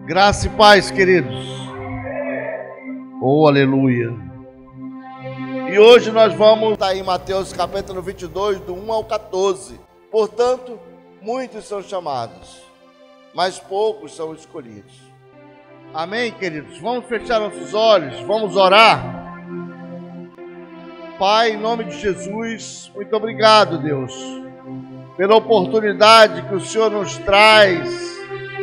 Graça e paz, queridos. Oh, aleluia. E hoje nós vamos estar em Mateus capítulo 22, do 1 ao 14. Portanto, muitos são chamados, mas poucos são escolhidos. Amém, queridos? Vamos fechar nossos olhos, vamos orar. Pai, em nome de Jesus, muito obrigado, Deus, pela oportunidade que o Senhor nos traz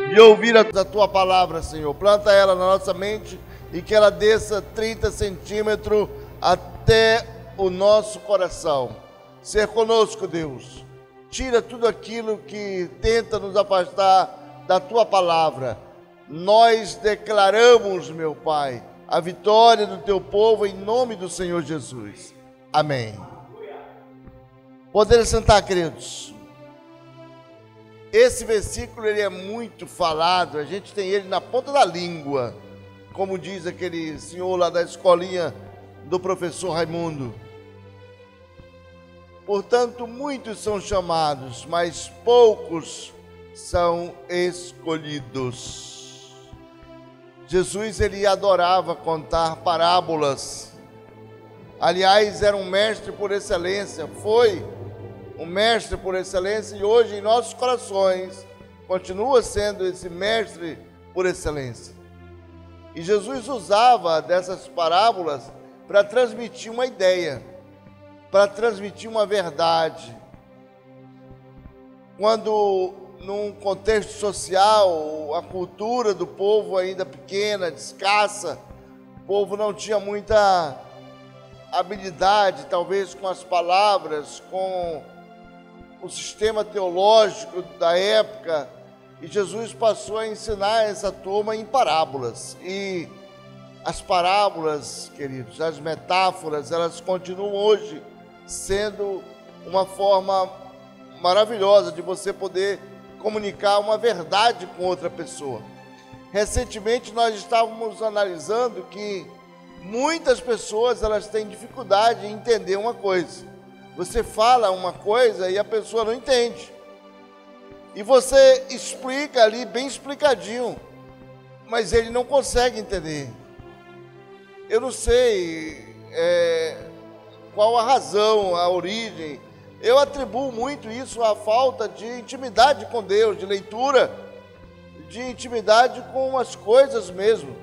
de ouvir a Tua palavra, Senhor. Planta ela na nossa mente e que ela desça 30 centímetros até o nosso coração. Ser conosco, Deus. Tira tudo aquilo que tenta nos afastar da Tua palavra. Nós declaramos, meu Pai, a vitória do Teu povo em nome do Senhor Jesus. Amém. Poderem sentar, queridos. Esse versículo ele é muito falado, a gente tem ele na ponta da língua, como diz aquele senhor lá da escolinha do professor Raimundo. Portanto, muitos são chamados, mas poucos são escolhidos. Jesus ele adorava contar parábolas. Aliás, era um mestre por excelência, foi um mestre por excelência, e hoje em nossos corações continua sendo esse mestre por excelência. E Jesus usava dessas parábolas para transmitir uma ideia, para transmitir uma verdade. Quando num contexto social, a cultura do povo ainda pequena, escassa, o povo não tinha muita habilidade, talvez com as palavras, com o sistema teológico da época, e Jesus passou a ensinar essa turma em parábolas. E as parábolas, queridos, as metáforas, elas continuam hoje sendo uma forma maravilhosa de você poder comunicar uma verdade com outra pessoa. Recentemente nós estávamos analisando que muitas pessoas elas têm dificuldade em entender uma coisa. Você fala uma coisa e a pessoa não entende. E você explica ali bem explicadinho, mas ele não consegue entender. Eu não sei qual a razão, a origem. Eu atribuo muito isso à falta de intimidade com Deus, de leitura, de intimidade com as coisas mesmo.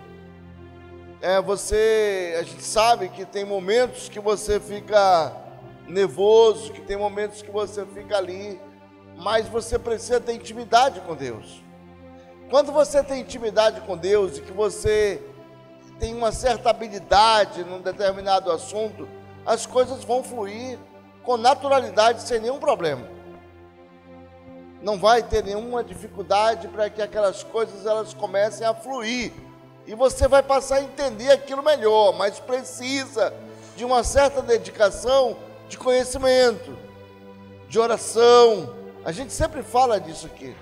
A gente sabe que tem momentos que você fica nervoso, que tem momentos que você fica ali, mas você precisa ter intimidade com Deus. Quando você tem intimidade com Deus e que você tem uma certa habilidade num determinado assunto, as coisas vão fluir com naturalidade, sem nenhum problema. Não vai ter nenhuma dificuldade para que aquelas coisas elas comecem a fluir. E você vai passar a entender aquilo melhor, mas precisa de uma certa dedicação de conhecimento, de oração. A gente sempre fala disso aqui.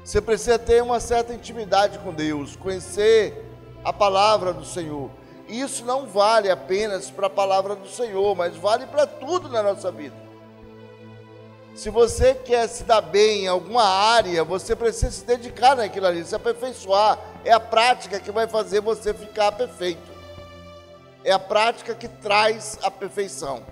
Você precisa ter uma certa intimidade com Deus, conhecer a palavra do Senhor. E isso não vale apenas para a palavra do Senhor, mas vale para tudo na nossa vida. Se você quer se dar bem em alguma área, você precisa se dedicar naquilo ali, se aperfeiçoar. É a prática que vai fazer você ficar perfeito. É a prática que traz a perfeição.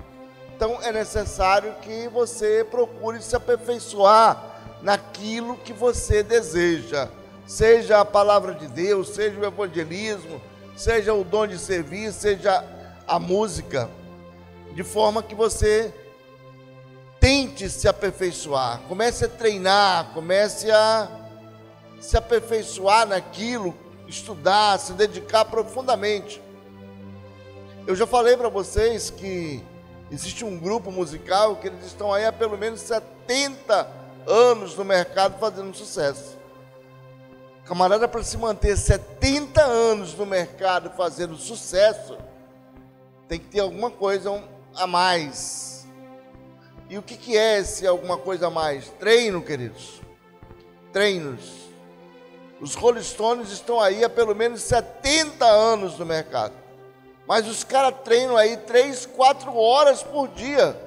Então é necessário que você procure se aperfeiçoar naquilo que você deseja. Seja a palavra de Deus, seja o evangelismo, seja o dom de servir, seja a música. De forma que você tente se aperfeiçoar. Comece a treinar, comece a se aperfeiçoar naquilo, estudar, se dedicar profundamente. Eu já falei para vocês que existe um grupo musical que eles estão aí há pelo menos 70 anos no mercado fazendo sucesso. Camarada, para se manter 70 anos no mercado fazendo sucesso, tem que ter alguma coisa a mais. E o que é esse alguma coisa a mais? Treino, queridos. Treinos. Os Rolling Stones estão aí há pelo menos 70 anos no mercado. Mas os caras treinam aí 3, 4 horas por dia.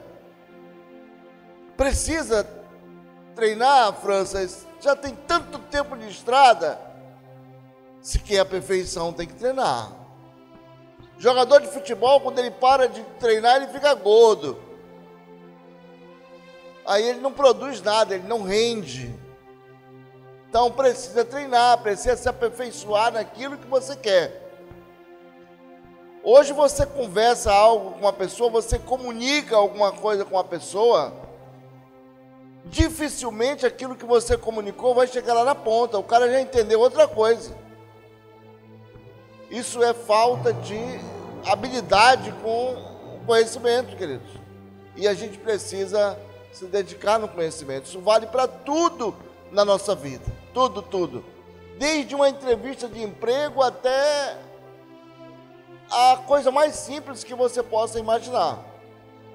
Precisa treinar, França, já tem tanto tempo de estrada. Se quer a perfeição, tem que treinar. Jogador de futebol, quando ele para de treinar, ele fica gordo. Aí ele não produz nada, ele não rende. Então precisa treinar, precisa se aperfeiçoar naquilo que você quer. Hoje você conversa algo com uma pessoa, você comunica alguma coisa com uma pessoa, dificilmente aquilo que você comunicou vai chegar lá na ponta, o cara já entendeu outra coisa. Isso é falta de habilidade com o conhecimento, queridos. E a gente precisa se dedicar no conhecimento. Isso vale para tudo na nossa vida. Tudo, tudo. Desde uma entrevista de emprego até a coisa mais simples que você possa imaginar.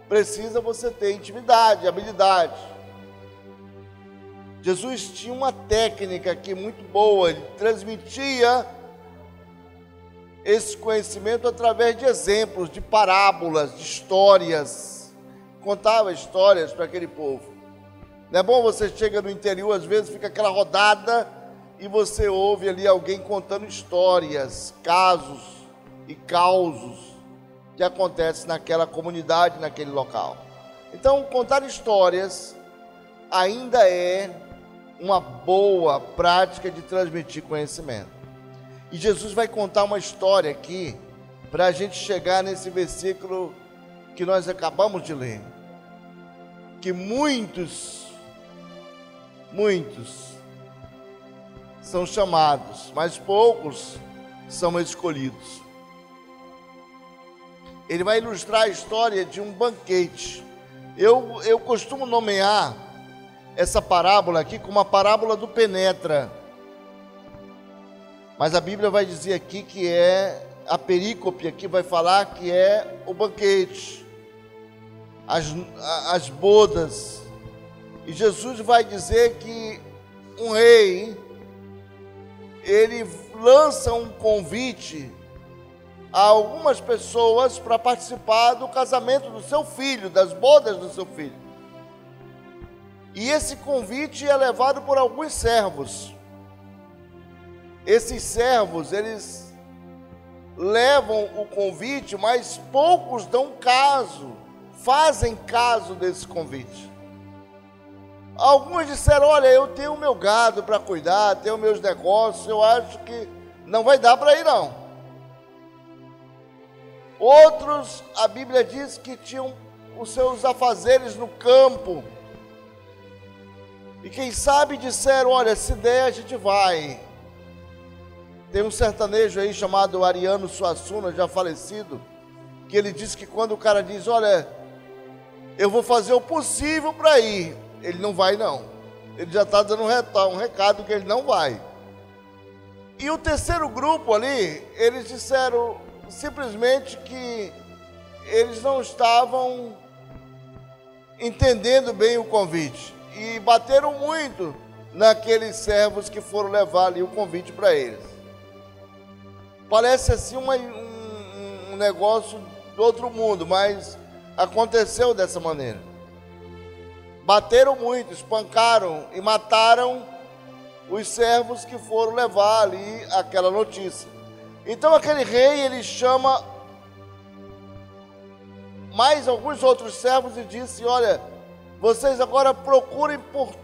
Precisa você ter intimidade, habilidade. Jesus tinha uma técnica aqui muito boa. Ele transmitia esse conhecimento através de exemplos, de parábolas, de histórias. Contava histórias para aquele povo. Não é bom você chega no interior, às vezes fica aquela rodada e você ouve ali alguém contando histórias, casos e causos que acontecem naquela comunidade, naquele local. Então, contar histórias ainda é uma boa prática de transmitir conhecimento. E Jesus vai contar uma história aqui para a gente chegar nesse versículo que nós acabamos de ler. Que muitos são chamados, mas poucos são escolhidos. Ele vai ilustrar a história de um banquete. Eu costumo nomear essa parábola aqui como a parábola do penetra. Mas a Bíblia vai dizer aqui que é, a perícope aqui vai falar que é o banquete, as bodas. E Jesus vai dizer que um rei, ele lança um convite a algumas pessoas para participar do casamento do seu filho, das bodas do seu filho. E esse convite é levado por alguns servos. Esses servos, eles levam o convite, mas poucos dão caso, fazem caso desse convite. Alguns disseram, olha, eu tenho o meu gado para cuidar, tenho meus negócios, eu acho que não vai dar para ir não. Outros, a Bíblia diz que tinham os seus afazeres no campo. E quem sabe disseram, olha, se der a gente vai. Tem um sertanejo aí chamado Ariano Suassuna, já falecido, que ele diz que quando o cara diz, olha, eu vou fazer o possível para ir, ele não vai não. Ele já está dando um recado que ele não vai. E o terceiro grupo ali, eles disseram simplesmente que eles não estavam entendendo bem o convite. E bateram muito naqueles servos que foram levar ali o convite para eles. Parece assim um negócio do outro mundo, mas aconteceu dessa maneira. Bateram muito, espancaram e mataram os servos que foram levar ali aquela notícia. Então aquele rei, ele chama mais alguns outros servos e disse, olha, vocês agora procurem por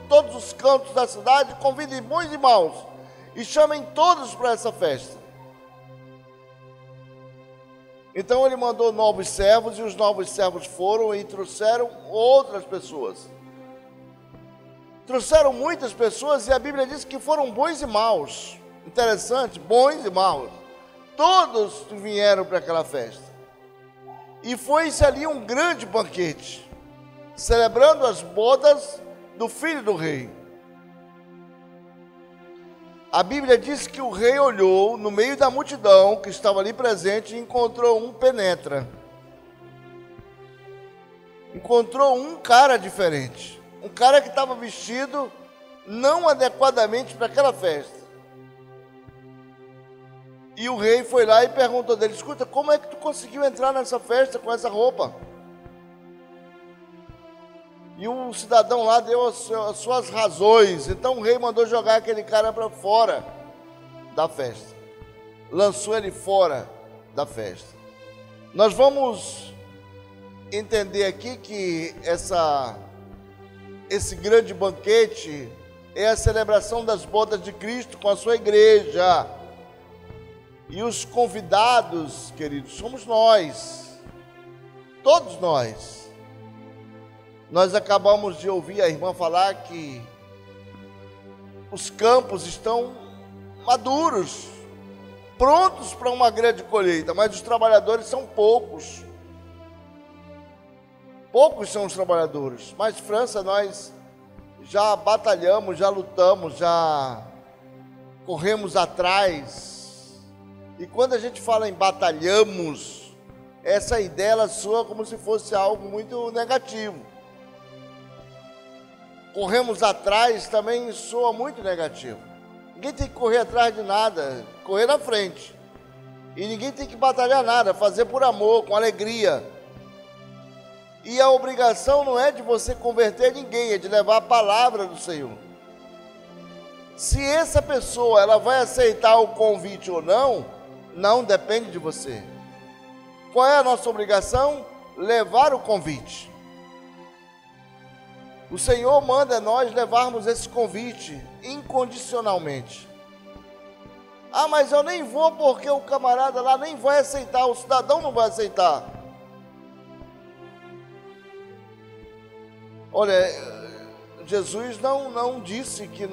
todos os cantos da cidade, convidem bons e maus e chamem todos para essa festa. Então ele mandou novos servos e os novos servos foram e trouxeram outras pessoas. Trouxeram muitas pessoas e a Bíblia diz que foram bons e maus. Interessante, bons e maus. Todos vieram para aquela festa. E foi-se ali um grande banquete, celebrando as bodas do filho do rei. A Bíblia diz que o rei olhou no meio da multidão que estava ali presente e encontrou um penetra. Encontrou um cara diferente. Um cara que estava vestido não adequadamente para aquela festa. E o rei foi lá e perguntou dele, escuta, como é que tu conseguiu entrar nessa festa com essa roupa? E o cidadão lá deu as suas razões. Então o rei mandou jogar aquele cara para fora. da festa. Lançou ele fora da festa. Nós vamos entender aqui que esse grande banquete é a celebração das bodas de Cristo com a sua igreja. E os convidados, queridos, somos nós. Todos nós. Nós acabamos de ouvir a irmã falar que os campos estão maduros, prontos para uma grande colheita, mas os trabalhadores são poucos. Poucos são os trabalhadores. Mas, França, nós já batalhamos, já lutamos, já corremos atrás. E quando a gente fala em batalhamos, essa ideia ela soa como se fosse algo muito negativo. Corremos atrás também soa muito negativo. Ninguém tem que correr atrás de nada, correr na frente. E ninguém tem que batalhar nada, fazer por amor, com alegria. E a obrigação não é de você converter ninguém, é de levar a palavra do Senhor. Se essa pessoa ela vai aceitar o convite ou não, não depende de você. Qual é a nossa obrigação? Levar o convite. O Senhor manda nós levarmos esse convite incondicionalmente. Ah, mas eu nem vou porque o camarada lá nem vai aceitar, o cidadão não vai aceitar. Olha, Jesus não disse que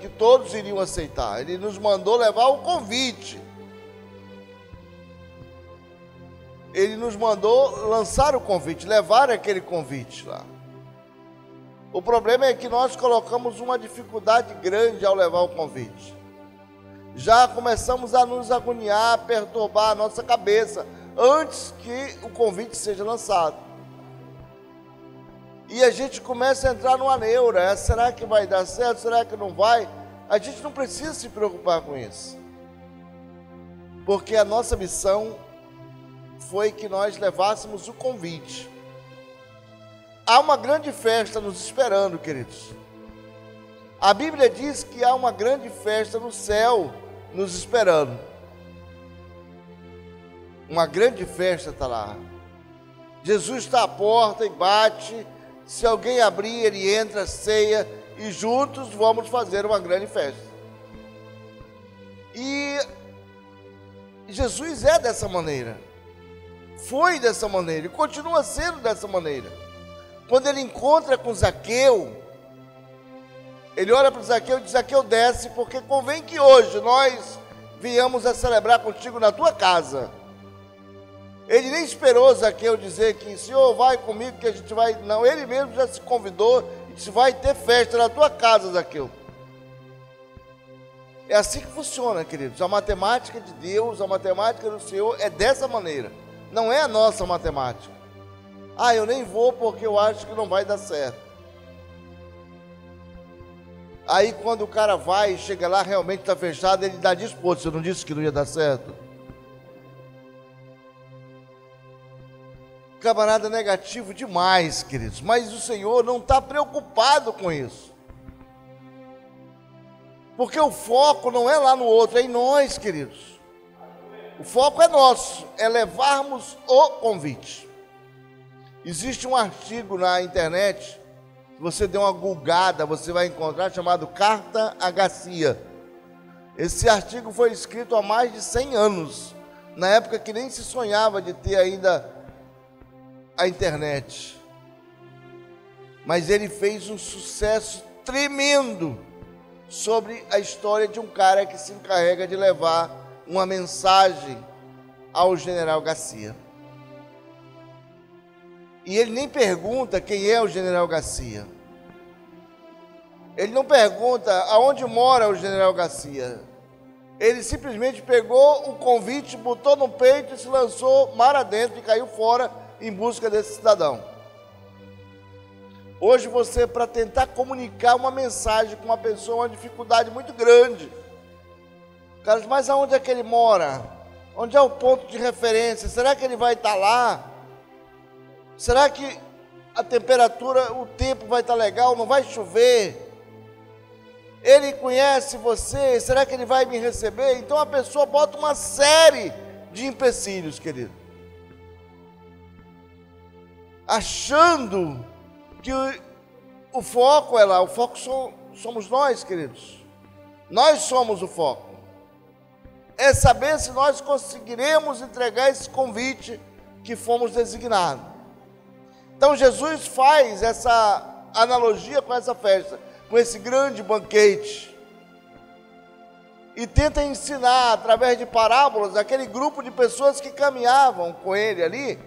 todos iriam aceitar. Ele nos mandou levar o convite. Ele nos mandou lançar o convite, levar aquele convite lá. O problema é que nós colocamos uma dificuldade grande ao levar o convite. Já começamos a nos agoniar, a perturbar a nossa cabeça antes que o convite seja lançado. E a gente começa a entrar numa neura. Será que vai dar certo? Será que não vai? A gente não precisa se preocupar com isso. Porque a nossa missão foi que nós levássemos o convite. Há uma grande festa nos esperando, queridos. A Bíblia diz que há uma grande festa no céu nos esperando. Uma grande festa está lá. Jesus está à porta e bate. Se alguém abrir, ele entra, ceia e juntos vamos fazer uma grande festa. E Jesus é dessa maneira. Foi dessa maneira e continua sendo dessa maneira. Quando ele encontra com Zaqueu, ele olha para Zaqueu e diz: Zaqueu, desce, porque convém que hoje nós viemos a celebrar contigo na tua casa. Ele nem esperou Zaqueu dizer que Senhor, vai comigo que a gente vai. Não, ele mesmo já se convidou e disse: vai ter festa na tua casa, Zaqueu. É assim que funciona, queridos. A matemática de Deus, a matemática do Senhor é dessa maneira. Não é a nossa matemática. Ah, eu nem vou porque eu acho que não vai dar certo. Aí quando o cara vai, chega lá, realmente está fechado, ele dá disposto. Você não disse que não ia dar certo? Camarada negativo demais, queridos. Mas o Senhor não está preocupado com isso. Porque o foco não é lá no outro, é em nós, queridos. O foco é nosso, é levarmos o convite. Existe um artigo na internet, se você der uma googada, você vai encontrar, chamado Carta a Garcia. Esse artigo foi escrito há mais de 100 anos, na época que nem se sonhava de ter ainda a internet. Mas ele fez um sucesso tremendo sobre a história de um cara que se encarrega de levar uma mensagem ao general Garcia. E ele nem pergunta quem é o general Garcia. Ele não pergunta aonde mora o general Garcia. Ele simplesmente pegou o convite, botou no peito e se lançou mar adentro e caiu fora em busca desse cidadão. Hoje você, para tentar comunicar uma mensagem com uma pessoa, é uma dificuldade muito grande. Cara, mas aonde é que ele mora? Onde é o ponto de referência? Será que ele vai estar lá? Será que a temperatura, o tempo vai estar legal? Não vai chover? Ele conhece você, será que ele vai me receber? Então a pessoa bota uma série de empecilhos, querido, achando que o foco é lá. O foco somos nós, queridos. Nós somos o foco. É saber se nós conseguiremos entregar esse convite que fomos designados. Então Jesus faz essa analogia com essa festa, com esse grande banquete, e tenta ensinar através de parábolas aquele grupo de pessoas que caminhavam com ele ali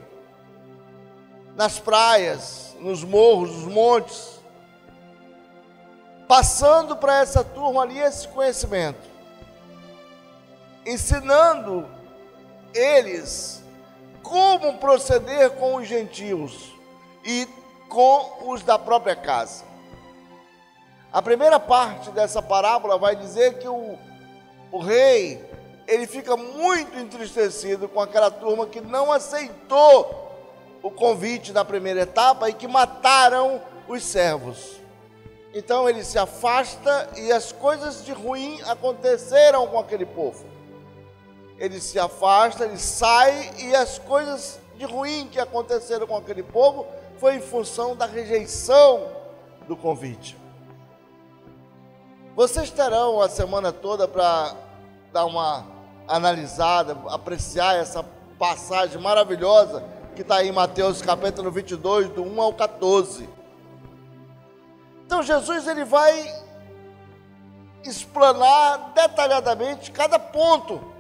nas praias, nos morros, nos montes, passando para essa turma ali esse conhecimento, ensinando eles como proceder com os gentios e com os da própria casa. A primeira parte dessa parábola vai dizer que o rei, ele fica muito entristecido com aquela turma que não aceitou o convite da primeira etapa e que mataram os servos. Então ele se afasta e as coisas de ruim aconteceram com aquele povo. Ele se afasta, ele sai e as coisas de ruim que aconteceram com aquele povo foi em função da rejeição do convite. Vocês terão a semana toda para dar uma analisada, apreciar essa passagem maravilhosa que está aí em Mateus capítulo 22, do 1 ao 14. Então Jesus ele vai explanar detalhadamente cada ponto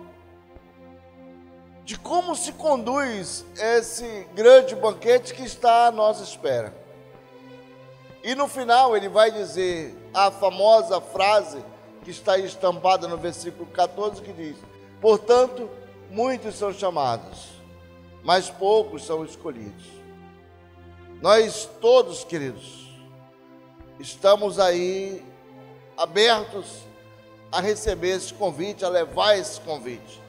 de como se conduz esse grande banquete que está à nossa espera. E no final ele vai dizer a famosa frase que está estampada no versículo 14, que diz: portanto, muitos são chamados, mas poucos são escolhidos. Nós todos, queridos, estamos aí abertos a receber esse convite, a levar esse convite.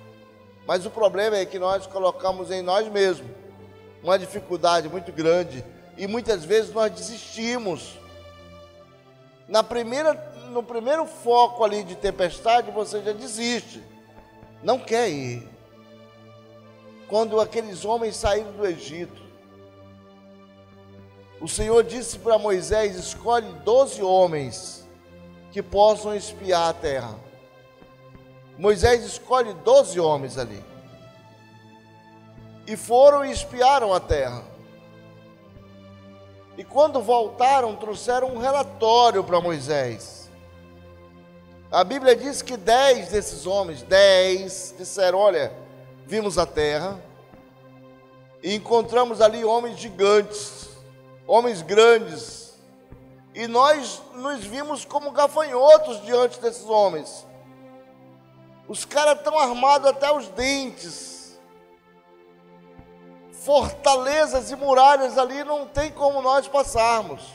Mas o problema é que nós colocamos em nós mesmos uma dificuldade muito grande e muitas vezes nós desistimos. No primeiro foco ali de tempestade, você já desiste, não quer ir. Quando aqueles homens saíram do Egito, o Senhor disse para Moisés: escolhe 12 homens que possam espiar a terra. Moisés escolhe 12 homens ali. E foram e espiaram a terra. E quando voltaram, trouxeram um relatório para Moisés. A Bíblia diz que 10 desses homens, 10, disseram: olha, vimos a terra e encontramos ali homens gigantes, homens grandes, e nós nos vimos como gafanhotos diante desses homens. Os caras estão armados até os dentes, fortalezas e muralhas ali, não tem como nós passarmos.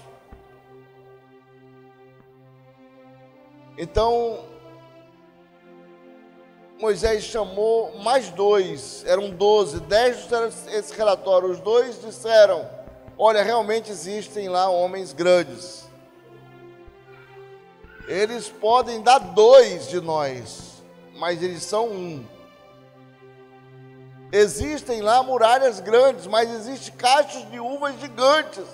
Então Moisés chamou mais 2, eram 12, 10 disseram esse relatório. Os 2 disseram: olha, realmente existem lá homens grandes, eles podem dar 2 de nós, mas eles são 1. Existem lá muralhas grandes, mas existem cachos de uvas gigantes,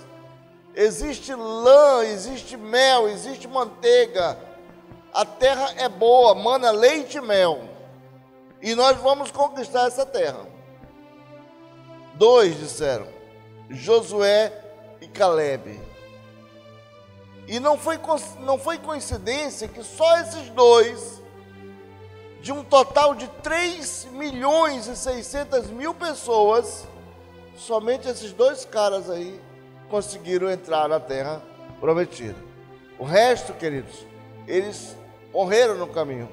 existe lã, existe mel, existe manteiga, a terra é boa, mana leite e mel, e nós vamos conquistar essa terra. 2 disseram, Josué e Calebe. E não foi coincidência que só esses 2, de um total de 3.600.000 pessoas, somente esses 2 caras aí conseguiram entrar na terra prometida. O resto, queridos, eles morreram no caminho,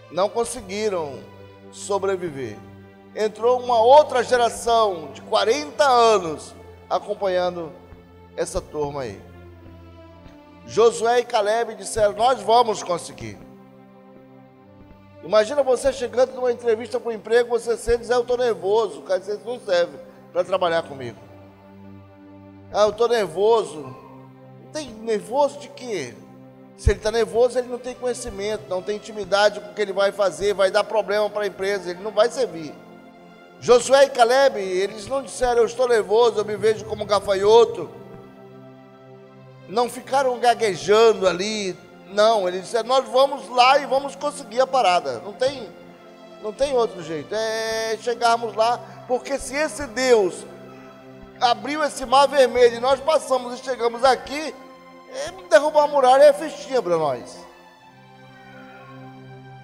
não conseguiram sobreviver. Entrou uma outra geração de 40 anos acompanhando essa turma aí. Josué e Calebe disseram: nós vamos conseguir. Imagina você chegando numa entrevista para o emprego, você sente e diz: eu estou nervoso, cara, você não serve para trabalhar comigo. Eu estou nervoso. Não tem nervoso de quê? Se ele está nervoso, ele não tem conhecimento, não tem intimidade com o que ele vai fazer, vai dar problema para a empresa, ele não vai servir. Josué e Caleb, eles não disseram, eu estou nervoso, eu me vejo como gafanhoto. Não ficaram gaguejando ali, não, eles disseram, nós vamos lá e vamos conseguir a parada. Não tem outro jeito, é chegarmos lá, porque se esse Deus abriu esse mar vermelho e nós passamos e chegamos aqui, derrubar a muralha é festinha para nós.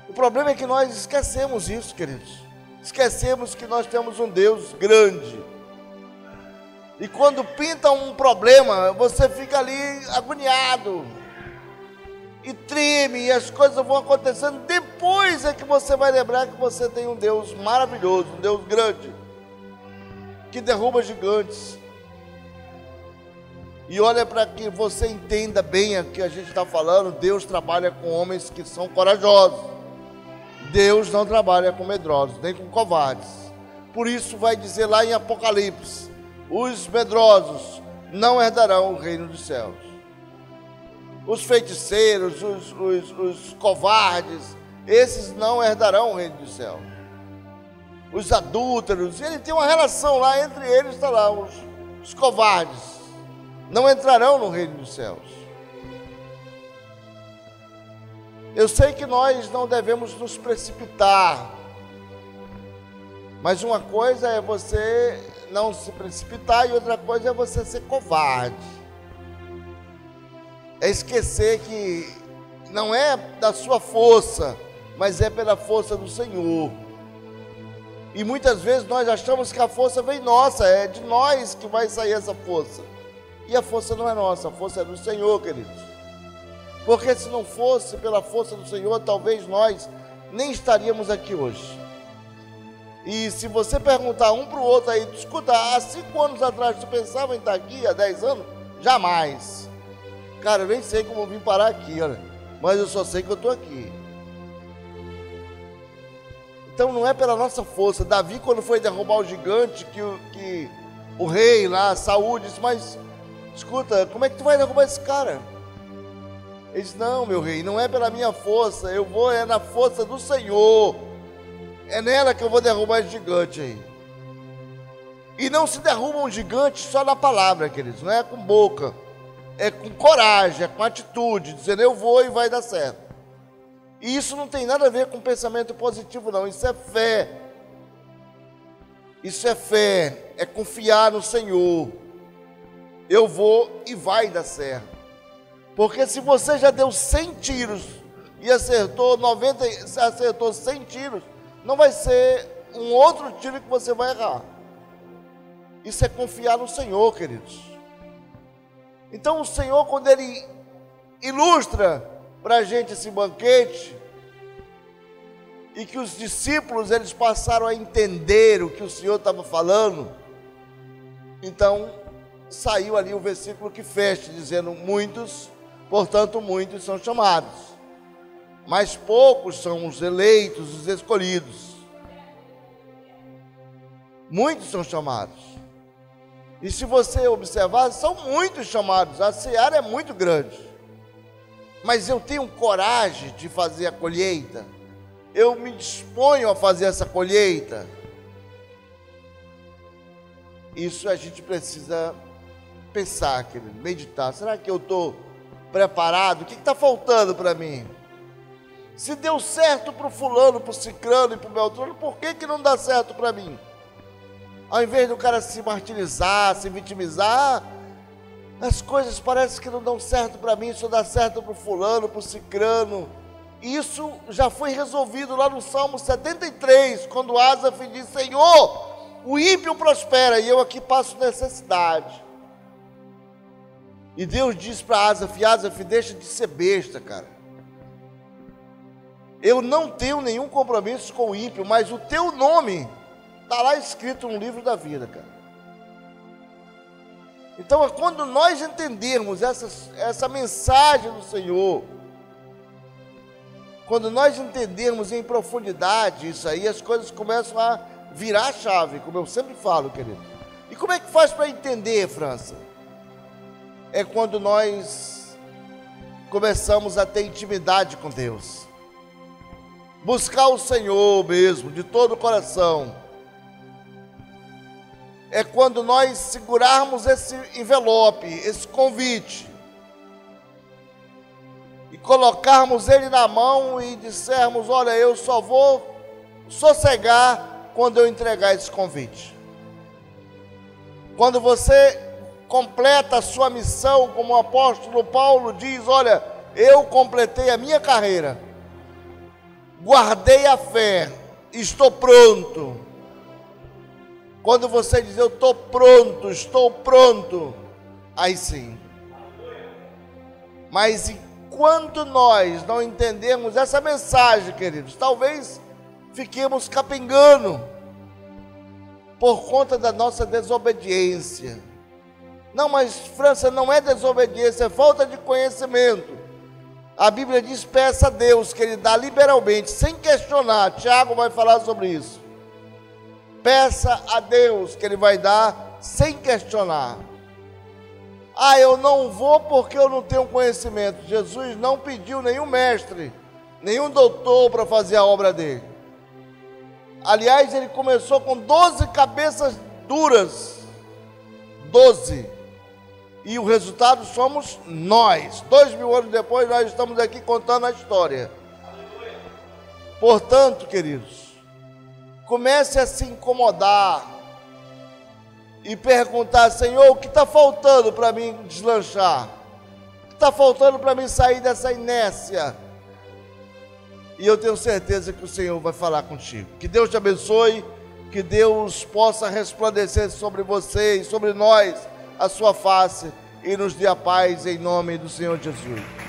O problema é que nós esquecemos isso, queridos. Esquecemos que nós temos um Deus grande. E quando pinta um problema, você fica ali agoniado. E treme, e as coisas vão acontecendo. Depois é que você vai lembrar que você tem um Deus maravilhoso, um Deus grande, que derruba gigantes. E olha, para que você entenda bem o que a gente está falando, Deus trabalha com homens que são corajosos. Deus não trabalha com medrosos, nem com covardes. Por isso vai dizer lá em Apocalipse, os medrosos não herdarão o reino dos céus. Os feiticeiros, os covardes, esses não herdarão o reino dos céus. Os adúlteros, ele tem uma relação lá, entre eles está lá, os covardes, não entrarão no reino dos céus. Eu sei que nós não devemos nos precipitar, mas uma coisa é você não se precipitar e outra coisa é você ser covarde. É esquecer que não é da sua força, mas é pela força do Senhor. E muitas vezes nós achamos que a força vem nossa, é de nós que vai sair essa força. E a força não é nossa, a força é do Senhor, queridos. Porque se não fosse pela força do Senhor, talvez nós nem estaríamos aqui hoje. E se você perguntar um para o outro aí, escuta, há 5 anos atrás tu pensava em estar aqui, há 10 anos? Jamais. Cara, eu nem sei como eu vim parar aqui, olha, mas eu só sei que eu estou aqui. Então não é pela nossa força. Davi, quando foi derrubar o gigante, que o rei lá, Saúl, disse, mas escuta, como é que tu vai derrubar esse cara? Ele disse, não, meu rei, não é pela minha força, é na força do Senhor. É nela que eu vou derrubar esse gigante aí. E não se derruba um gigante só na palavra, queridos, não é com boca. É com coragem, é com atitude, dizendo eu vou e vai dar certo. E isso não tem nada a ver com pensamento positivo, não, isso é fé. Isso é fé, é confiar no Senhor. Eu vou e vai dar certo. Porque se você já deu 100 tiros e acertou 100 tiros, não vai ser um outro tiro que você vai errar. Isso é confiar no Senhor, queridos. Então o Senhor, quando Ele ilustra para a gente esse banquete, e que os discípulos eles passaram a entender o que o Senhor estava falando, então saiu ali o versículo que fecha, dizendo, muitos, portanto muitos são chamados, mas poucos são os eleitos, os escolhidos. Muitos são chamados. E se você observar, são muitos chamados, a seara é muito grande. Mas eu tenho coragem de fazer a colheita? Eu me disponho a fazer essa colheita? Isso a gente precisa pensar, querido, meditar. Será que eu estou preparado? O que está faltando para mim? Se deu certo para o fulano, para o ciclano e para o beltrano, por que não dá certo para mim? Ao invés do cara se martirizar, se vitimizar, as coisas parecem que não dão certo para mim, só dá certo para o fulano, para o ciclano. Isso já foi resolvido lá no Salmo 73, quando Asaf diz, Senhor, o ímpio prospera e eu aqui passo necessidade. E Deus diz para Asaf, Asaf, deixa de ser besta, cara. Eu não tenho nenhum compromisso com o ímpio, mas o teu nome está lá escrito no livro da vida, cara. Então, quando nós entendermos essa mensagem do Senhor, quando nós entendermos em profundidade isso aí, as coisas começam a virar a chave, como eu sempre falo, querido. E como é que faz para entender, França? É quando nós começamos a ter intimidade com Deus. Buscar o Senhor mesmo, de todo o coração. É quando nós segurarmos esse envelope, esse convite, e colocarmos ele na mão e dissermos: olha, eu só vou sossegar quando eu entregar esse convite. Quando você completa a sua missão, como o apóstolo Paulo diz: olha, eu completei a minha carreira, guardei a fé, estou pronto. Quando você diz: eu estou pronto, aí sim. Mas enquanto nós não entendermos essa mensagem, queridos, talvez fiquemos capengando por conta da nossa desobediência. Não, mas França, não é desobediência, é falta de conhecimento. A Bíblia diz: peça a Deus, que Ele dá liberalmente, sem questionar. Tiago vai falar sobre isso. Peça a Deus, que Ele vai dar sem questionar. Ah, eu não vou porque eu não tenho conhecimento. Jesus não pediu nenhum mestre, nenhum doutor para fazer a obra dele. Aliás, ele começou com 12 cabeças duras. 12. E o resultado somos nós. 2000 anos depois, nós estamos aqui contando a história. Portanto, queridos, comece a se incomodar e perguntar: Senhor, o que está faltando para mim deslanchar? O que está faltando para mim sair dessa inércia? E eu tenho certeza que o Senhor vai falar contigo. Que Deus te abençoe, que Deus possa resplandecer sobre você e sobre nós a sua face e nos dê a paz em nome do Senhor Jesus.